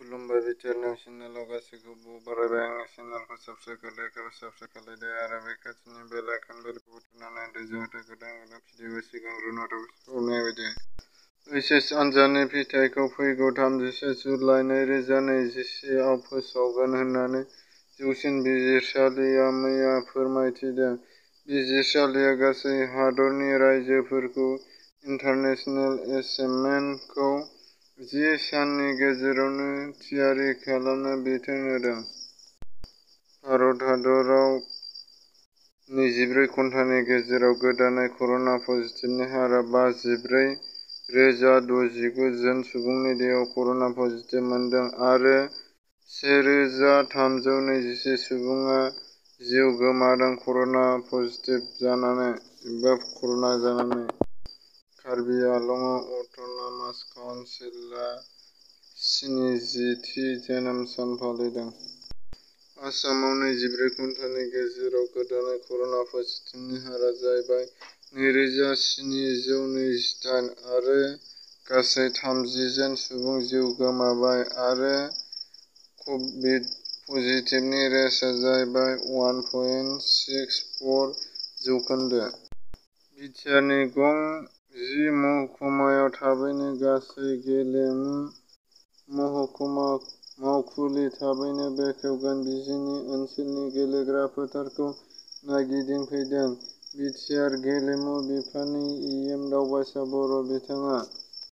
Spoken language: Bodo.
खुलुमबाय बिटिआर निउस चेनेलाव गासैखौबो बरायबाय। आंनि चेनेलखौ साबस्क्राइब खालायदो आरो बे खाथिनि बेल आइकन बेलखौबो थुना नायदो जाहाथे गोदान भिडिअ सिगांग्रो नटिफिकेसन बायदि। ओइचएस आनजादनि फिथायखौ फैगौ 31 जुलाइ 2021 आव फोसावगोन होननानै जौसिन बिजिरसालिया मैया फोरमायथिदों। बिजिरसालिया गासै हादरनि रायजोफोरखौ इन्टारनेशनेल एसेसमेन्टखौ 10 साननि गेजेरावनो थियारि खालामनो बिथोन होदों। भारत हादराव 24 घन्टानि गेजेराव गोदानै कर'ना पजिटिभनि हारआ 54,069 जन सुबुंनि देहायाव कर'ना पजिटिभ मोनदों आरो 1,321 सुबुङा जिउ गोमादों। कर'ना जानानै। कार्बि आंलं अट'नमास काउन्सिलआ 70थि जोनोम सान फालिदों। आसामाव 24 घन्टानि गेजेराव गोदानै कर'ना पजिटिभनि हारआ जाबाय 2,728 आरो गासै 30 जन सुबुं जिउ गोमाबाय आरो कभिड पजिटिभनि रेटआ जाबाय 1.64 जौखोन्दो। बिटिआरनि गं 10 महकुमायाव थाबैनो गासै गेलेमु मावखुलि थाबैनो बेखेवगोन। बिजिनि ओनसोलनि गेलेग्रा फोथारखौ नायगिदिंफैदों बिटिआर गेलेमु बिफाननि इएम दावबायसा बर'। बिथाङा